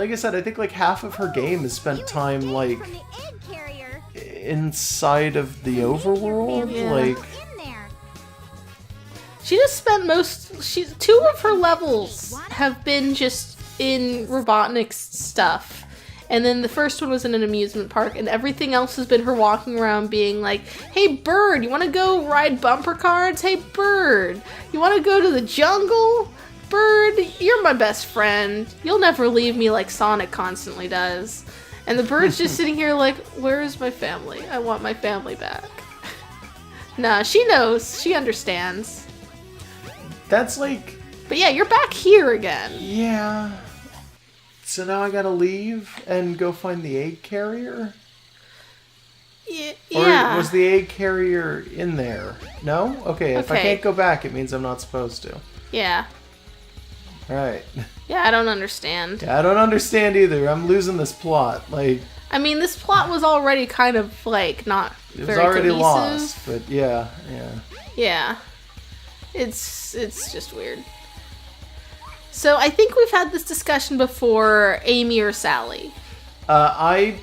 like I said, I think like half of her game is spent time like inside of the overworld. Yeah. Like, she just spent two of her levels have been just in Robotnik's stuff. And then the first one was in an amusement park, and everything else has been her walking around being like, hey, Bird, you want to go ride bumper cars? Hey, Bird, you want to go to the jungle? Bird, you're my best friend. You'll never leave me like Sonic constantly does. And the bird's just sitting here like, where is my family? I want my family back. Nah, she knows. She understands. that's like... But yeah, you're back here again. Yeah. So now I gotta leave and go find the egg carrier? Yeah. Or was the egg carrier in there? No? Okay, if I can't go back, it means I'm not supposed to. Yeah. Alright. Yeah, I don't understand. Yeah, I don't understand either. I'm losing this plot. Like, I mean, this plot was already kind of, like, not it very was already cohesive. lost, but yeah. Yeah. It's just weird. So, I think we've had this discussion before, Amy or Sally. I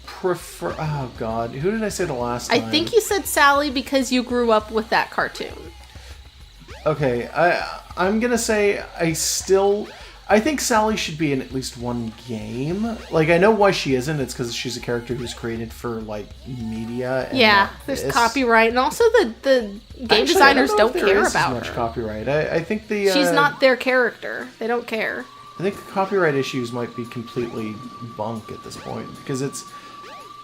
prefer... Oh, God. Who did I say the last time? I think you said Sally because you grew up with that cartoon. Okay, I'm gonna say I think Sally should be in at least one game. Like, I know why she isn't. It's because she's a character who's created for, like, media. And Yeah, there's copyright. And also the game designers don't care about much her. copyright. I think the... She's not their character. They don't care. I think the copyright issues might be completely bunk at this point. Because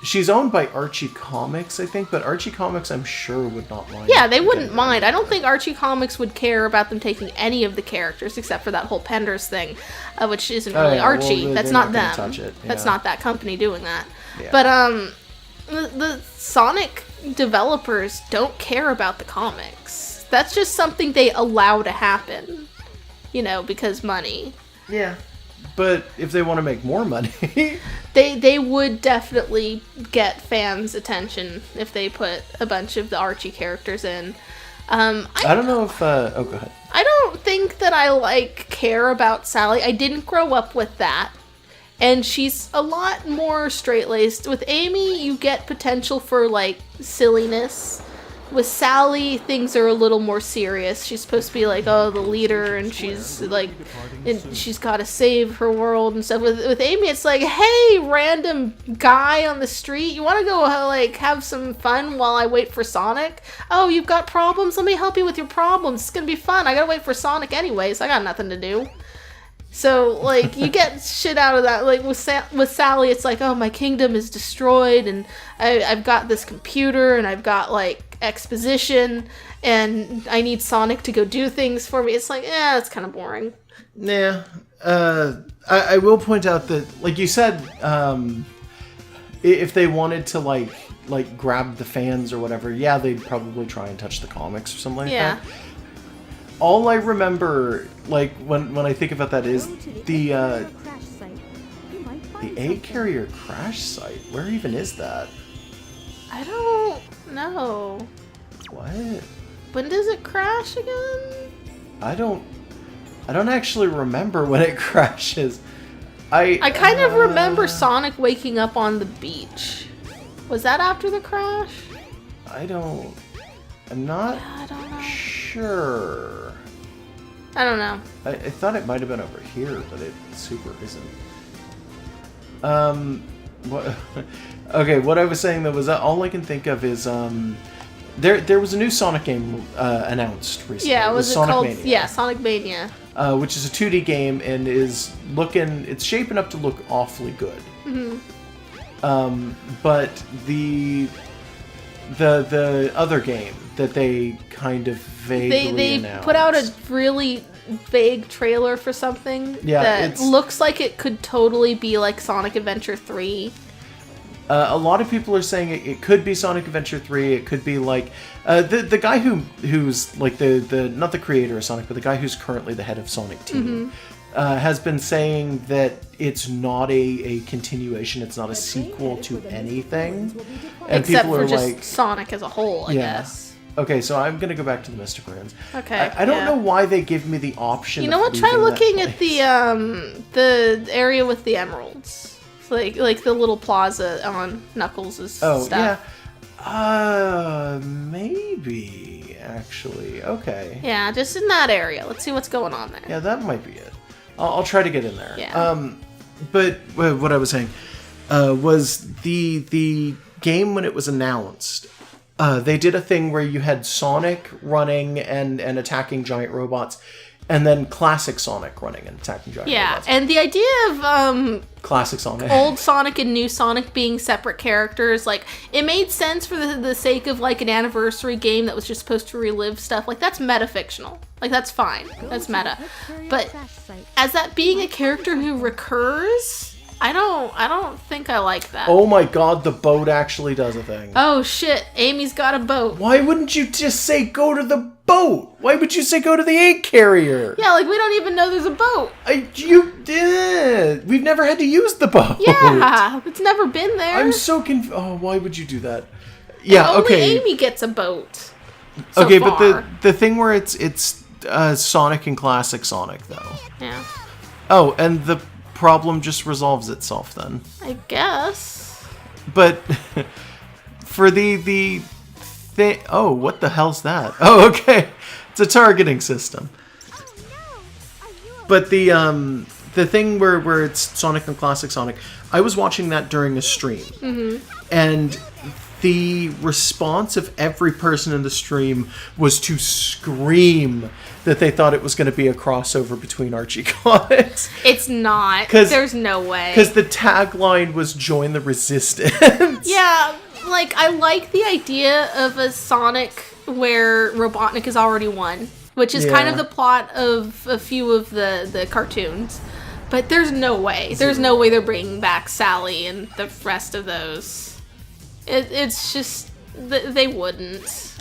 she's owned by Archie Comics, I think. But Archie Comics, I'm sure, would not mind. Yeah, they wouldn't mind. I don't think Archie Comics would care about them taking any of the characters except for that whole Penders thing, which isn't really Archie. Well, That's they're not not them. gonna touch it. That's Yeah. not that company doing that. Yeah. But the Sonic developers don't care about the comics. That's just something they allow to happen. You know, because money. Yeah. But if they want to make more money... They would definitely get fans' attention if they put a bunch of the Archie characters in. I don't know if... oh, go ahead. I don't think that I, care about Sally. I didn't grow up with that. And she's a lot more straight-laced. With Amy, you get potential for, silliness. With Sally, things are a little more serious. She's supposed to be the leader, and she's she's got to save her world and stuff. With Amy, it's like, hey, random guy on the street, you want to go have some fun while I wait for Sonic? Oh, you've got problems? Let me help you with your problems. It's gonna be fun. I gotta wait for Sonic anyways. I got nothing to do. So, you get shit out of that. With Sally, it's like, oh, my kingdom is destroyed, and I've got this computer, and I've got, exposition, and I need Sonic to go do things for me. It's it's kind of boring. Yeah. I will point out that, like you said, if they wanted to, grab the fans or whatever, yeah, they'd probably try and touch the comics or something like that. All I remember, when I think about that is the egg carrier crash site. Where even is that? I don't know. What? When does it crash again? I don't actually remember when it crashes. I kind of remember Sonic waking up on the beach. Was that after the crash? I'm not I don't know. sure. I don't know. I thought it might have been over here, but it super isn't. What? Okay, what I was saying though was that all I can think of is there was a new Sonic game announced recently. Yeah, it was it Sonic called? Mania. Yeah, Sonic Mania. Which is a 2D game and it's shaping up to look awfully good. Mm-hmm. But the other game that they kind of vaguely They announced. put out a really vague trailer for something that looks like it could totally be like Sonic Adventure 3. A lot of people are saying it could be Sonic Adventure 3. It could be the guy who's the not the creator of Sonic, but the guy who's currently the head of Sonic Team has been saying that it's not a continuation. It's not a sequel to anything. And Except people for are just Sonic as a whole, I guess. Okay, so I'm gonna go back to the Mystical Ruins. Okay, I don't yeah. know why they give me the option. You know of what? Try leaving that looking at place. the area with the emeralds. It's like the little plaza on Knuckles' stuff. Yeah. Maybe actually. Okay. Yeah, just in that area. Let's see what's going on there. Yeah, that might be it. I'll try to get in there. Yeah. But what I was saying was the game when it was announced. They did a thing where you had Sonic running and attacking giant robots, and then classic Sonic running and attacking giant robots. Yeah, and the idea of Classic Sonic. old Sonic and new Sonic being separate characters, like, it made sense for the sake of, like, an anniversary game that was just supposed to relive stuff. Like, that's metafictional. Like, that's fine. That's meta. But as that being a character who recurs, I don't think I like that. Oh my god, the boat actually does a thing. Oh shit, Amy's got a boat. Why wouldn't you just say go to the boat? Why would you say go to the egg carrier? Yeah, like, we don't even know there's a boat. We've never had to use the boat. Yeah, it's never been there. I'm so confused. Oh, why would you do that? Yeah, Only okay. Amy gets a boat. So Okay, far. but the thing where it's Sonic and classic Sonic though. Yeah, Oh, and the problem just resolves itself then. I guess. But for the thing, oh, what the hell's that? Oh, okay, it's a targeting system. But the thing where it's Sonic and classic Sonic, I was watching that during a stream, and the response of every person in the stream was to scream that they thought it was going to be a crossover between Archie Comics. It's not. 'Cause- There's no way. Because the tagline was "Join the Resistance." Yeah, like, I like the idea of a Sonic where Robotnik has already won, which is kind of Yeah. the plot of a few of the cartoons. But there's no way. There's no way they're bringing back Sally and the rest of those. It's just, they wouldn't.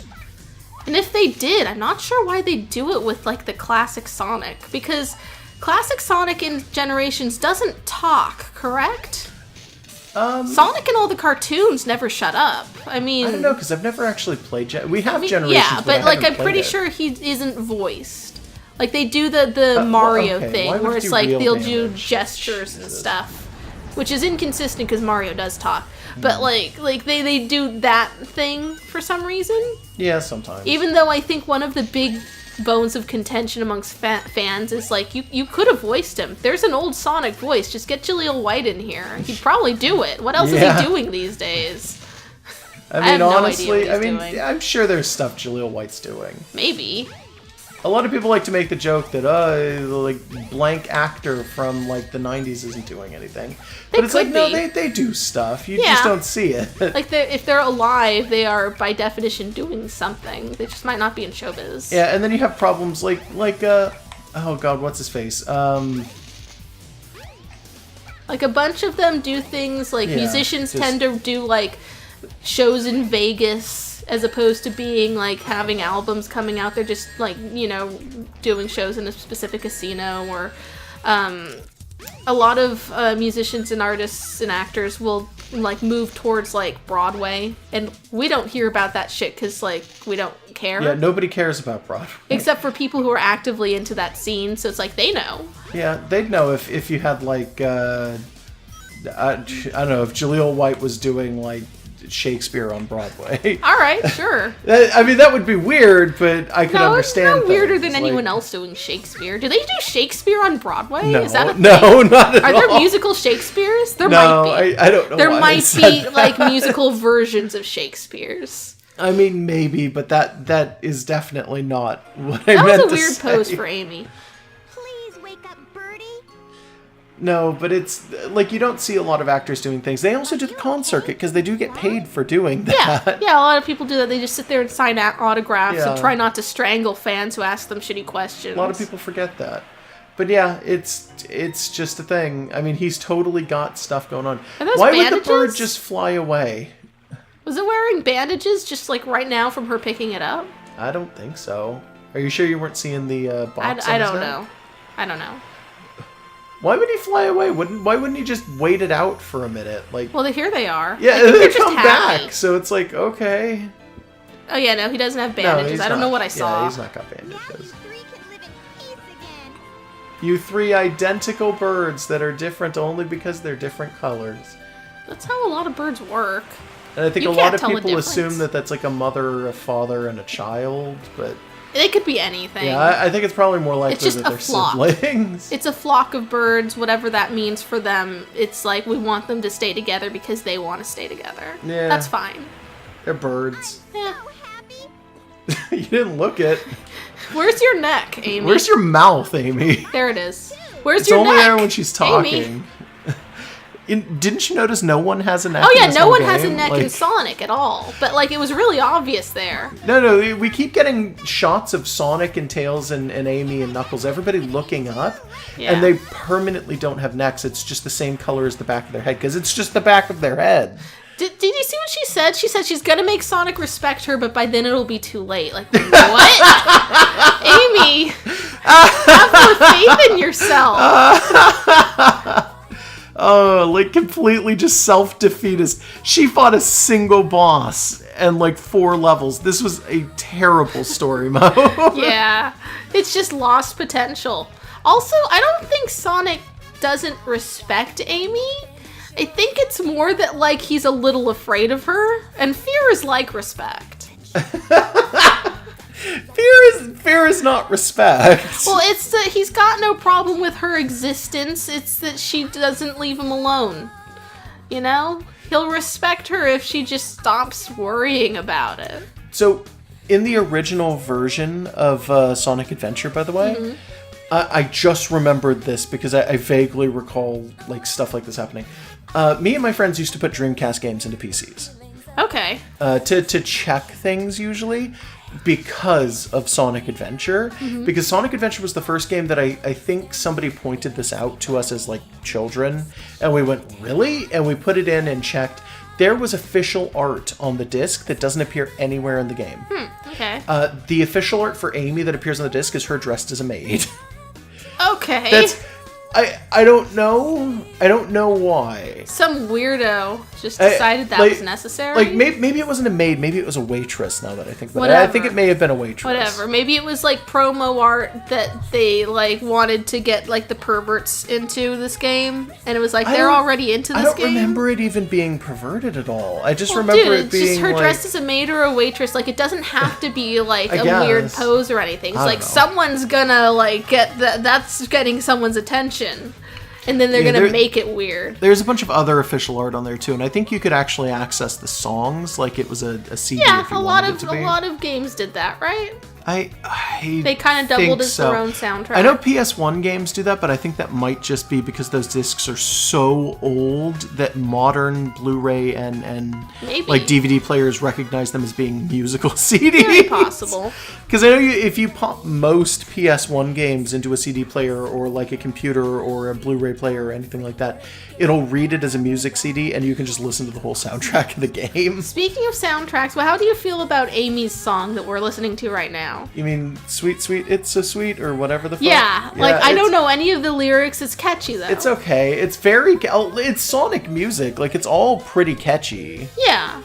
And if they did, I'm not sure why they do it with, like, the classic Sonic. Because classic Sonic in Generations doesn't talk, correct? Sonic and all the cartoons never shut up. I mean... I don't know, because I've never actually played... we have Generations, yeah, but, I like, haven't I'm played pretty it. sure he isn't voiced. Like, they do the Mario okay, thing, why would where it it's do like, real they'll do damage? gestures and Jesus. stuff. Which is inconsistent, because Mario does talk. But, like they do that thing for some reason. Yeah, sometimes. Even though I think one of the big bones of contention amongst fans is, like, you could have voiced him. There's an old Sonic voice. Just get Jaleel White in here. He'd probably do it. What else Yeah. is he doing these days? I have mean, no idea honestly, what he's doing. I'm sure there's stuff Jaleel White's doing. Maybe. A lot of people like to make the joke that, like, blank actor from, like, the 90s isn't doing anything. But it's could like, no, be. they do stuff. You Yeah. just don't see it. Like, if they're alive, they are, by definition, doing something. They just might not be in showbiz. Yeah, and then you have problems like, oh god, what's his face? Like, a bunch of them do things, like, Yeah, musicians just- tend to do, like, shows in Vegas, as opposed to being, like, having albums coming out. They're just, like, you know, doing shows in a specific casino, or, a lot of musicians and artists and actors will, like, move towards, like, Broadway, and we don't hear about that shit because, like, we don't care. Yeah, nobody cares about Broadway. Except for people who are actively into that scene, so it's like, they know. Yeah, they'd know if you had, like, I don't know, if Jaleel White was doing, like, Shakespeare on Broadway. Alright, sure. I mean, that would be weird, but I could No, understand it's no weirder things, than like- anyone else doing Shakespeare. Do they do Shakespeare on Broadway? No, Is that a no, thing? not at Are all. there musical Shakespeares? There No, might be. I don't know There why I might said be, that. like, musical versions of Shakespeare's. I mean, maybe, but that is definitely not what I That meant was a to weird say. pose for Amy. Please wake up, Birdie. No, but it's like you don't see a lot of actors doing things. They also do the con circuit because they do get paid for doing that. Yeah, yeah, a lot of people do that. They just sit there and sign autographs Yeah. and try not to strangle fans who ask them shitty questions. A lot of people forget that. But yeah, it's just a thing. I mean, he's totally got stuff going on. Are those Why would the bird bandages? just fly away? Was it wearing bandages just, like, right now from her picking it up? I don't think so. Are you sure you weren't seeing the box? I on his don't neck? know. I don't know. Why would he fly away? Why wouldn't he just wait it out for a minute? Like, Well, here they are. yeah, I think they they're just come happy. back. So it's like, okay. Oh yeah, no, he doesn't have No, bandages. he's I don't know not. what I saw. Yeah, he's not got Now bandages. you three can live in peace again. You three identical birds that are different only because they're different colors. That's how a lot of birds work. And I think You a lot can't of tell the people assume difference. that that's like a mother, a father, and a child, but They could be anything. yeah, I think it's probably more likely just that a they're flock. siblings. It's a flock of birds, whatever that means for them. It's like we want them to stay together because they want to stay together. Yeah. That's fine. They're birds. Yeah. So happy. You didn't look it. Where's your neck, Amy? Where's your mouth, Amy? There it is. Where's It's your only neck? there when she's talking. Amy. Didn't you notice no one has a neck? Oh in yeah, this no whole one has a game? neck in Sonic at all. But like it was really obvious there. No, we keep getting shots of Sonic and Tails and Amy and Knuckles, everybody looking up, Yeah. and they permanently don't have necks. It's just the same color as the back of their head, because it's just the back of their head. Did you see what she said? She said she's gonna make Sonic respect her, but by then it'll be too late. Like, what? Amy, have more faith in yourself. Oh, like completely just self-defeatist. She fought a single boss and like 4 levels. This was a terrible story mode. Yeah, it's just lost potential. Also, I don't think Sonic doesn't respect Amy. I think it's more that like he's a little afraid of her, and fear is like respect. Fear is not respect. Well, it's that he's got no problem with her existence. It's that she doesn't leave him alone. You know? He'll respect her if she just stops worrying about it. So, in the original version of Sonic Adventure, by the way, I just remembered this because I vaguely recall like stuff like this happening. Me and my friends used to put Dreamcast games into PCs Okay. to check things usually because of Sonic Adventure. Because Sonic Adventure was the first game that I think somebody pointed this out to us as like children, and we went, really? And we put it in and checked. There was official art on the disc that doesn't appear anywhere in the game. Okay. The official art for Amy that appears on the disc is her dressed as a maid. Okay. That's I don't know. I don't know why. Some weirdo just decided that like- was necessary. Like maybe it wasn't a maid, maybe it was a waitress. Now that I think about it, I think Whatever. it may have been a waitress. Whatever. Maybe it was like promo art that they like wanted to get like the perverts into this game, and it was like I they're don't- already into this I don't game. remember it even being perverted at all. I just Well, remember dude, it it's being just her like, dressed as a maid or a waitress. Like it doesn't have to be like I a weird guess. pose or anything. It's I don't like know. someone's gonna like get that. That's getting someone's attention, and then they're Yeah, gonna there- make it weird. There's a bunch of other official art on there too, and I think you could actually access the songs like it was a CD. Yeah, if you a lot wanted of it to be. a lot of games did that, right? I They kind of doubled think as so. their own soundtrack. I know PS1 games do that, but I think that might just be because those discs are so old that modern Blu-ray and Maybe. like DVD players recognize them as being musical CDs. Very possible. Because I know if you pop most PS1 games into a CD player or like a computer or a Blu-ray player or anything like that, it'll read it as a music CD and you can just listen to the whole soundtrack of the game. Speaking of soundtracks, well, how do you feel about Amy's song that we're listening to right now? You mean Sweet Sweet It's So Sweet or whatever the fuck? Yeah, like I it's- don't know any of the lyrics. It's catchy though. It's okay. It's very it's Sonic music. Like it's all pretty catchy. Yeah.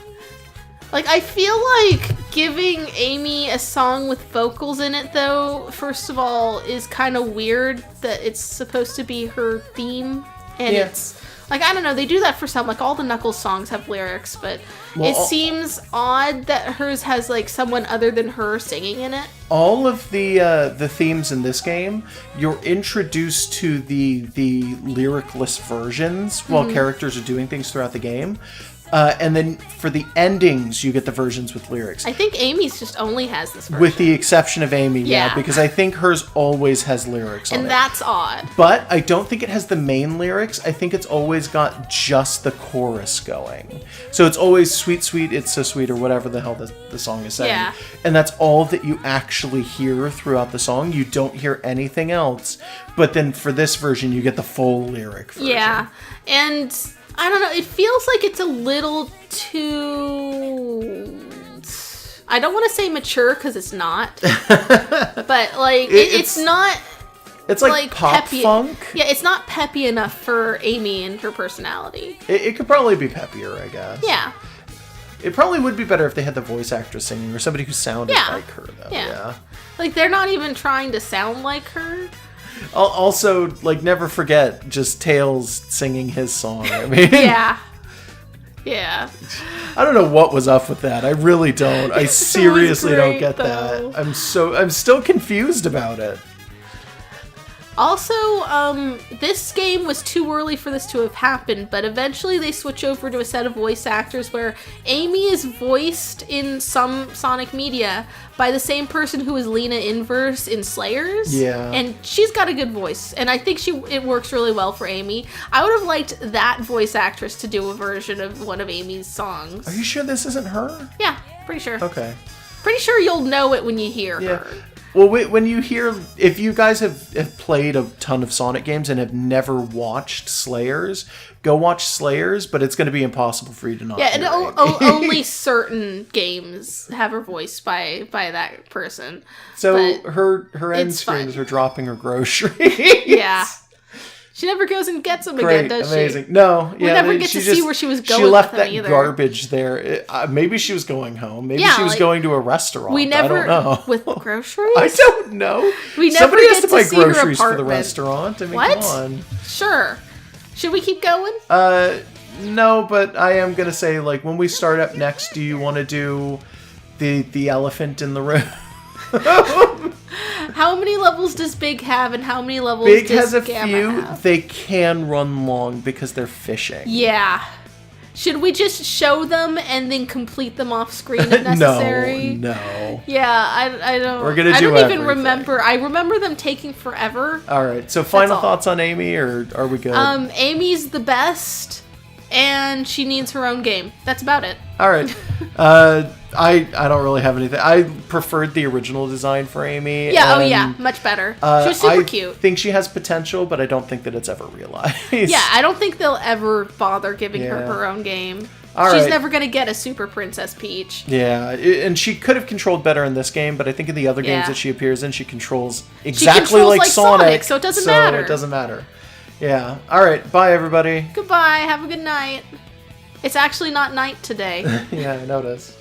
Like, I feel like giving Amy a song with vocals in it, though, first of all, is kind of weird that it's supposed to be her theme. And Yeah. it's, like, I don't know, they do that for some, like, all the Knuckles songs have lyrics, but Well, it seems odd that hers has, like, someone other than her singing in it. All of the themes in this game, you're introduced to the lyricless versions while characters are doing things throughout the game. And then for the endings, you get the versions with lyrics. I think Amy's just only has this version. With the exception of Amy, Yeah. because I think hers always has lyrics on and it. that's odd. But I don't think it has the main lyrics. I think it's always got just the chorus going. So it's always Sweet Sweet It's So Sweet or whatever the hell the song is saying. Yeah. And that's all that you actually hear throughout the song. You don't hear anything else. But then for this version, you get the full lyric version. Yeah, and I don't know, it feels like it's a little too... I don't want to say mature, because it's not. But, like, it's not, It's like, like, pop peppy. funk. Yeah, it's not peppy enough for Amy and her personality. It could probably be peppier, I guess. Yeah. It probably would be better if they had the voice actress singing or somebody who sounded Yeah. like her, though. Yeah. Like, they're not even trying to sound like her. Also, like, never forget just Tails singing his song. I mean, Yeah. Yeah. I don't know what was up with that. I really don't. I seriously don't great, get though. that. I'm still confused about it. Also, this game was too early for this to have happened, but eventually they switch over to a set of voice actors where Amy is voiced in some Sonic media by the same person who is Lena Inverse in Slayers. Yeah. And she's got a good voice, and I think it works really well for Amy. I would have liked that voice actress to do a version of one of Amy's songs. Are you sure this isn't her? Yeah, pretty sure. Okay. Pretty sure you'll know it when you hear Yeah. her. Well, when you hear, if you guys have played a ton of Sonic games and have never watched Slayers, go watch Slayers, but it's going to be impossible for you to not Yeah, and hear only certain games have her voiced by that person. So but her end it's screams fun. are dropping her groceries. Yeah. She never goes and gets them Great, again, does amazing. she? No, yeah, never they- get she to see where she was going She left with them that either. garbage there. Maybe she was going home. Maybe Yeah, she was like, going to a restaurant. We never I don't know. with groceries. I don't know. We never Somebody has get to buy to see her groceries for the apartment. restaurant. I mean, What? come on. Sure. Should we keep going? No, but I am gonna say, like, when we start up next, do you want to do the elephant in the room? How many levels does Big have, and how many levels Big does has a Gamma few. have? They can run long because they're fishing. Yeah. Should we just show them and then complete them off screen if necessary? No. Yeah, I don't. We're gonna I do don't even everything. remember. I remember them taking forever. All right. So, final all. thoughts on Amy, or are we good? Amy's the best, and she needs her own game. That's about it. All right. I don't really have anything. I preferred the original design for Amy. Yeah. Oh and, yeah. Much better. She was super I cute. think she has potential, but I don't think that it's ever realized. Yeah, I don't think they'll ever bother giving her Yeah. her own game. All She's right. never gonna get a Super Princess Peach. Yeah, and she could have controlled better in this game, but I think in the other games Yeah. that she appears in, she controls exactly controls like Sonic, so it doesn't matter. It doesn't matter. Yeah. All right. Bye, everybody. Goodbye. Have a good night. It's actually not night today. Yeah, I noticed.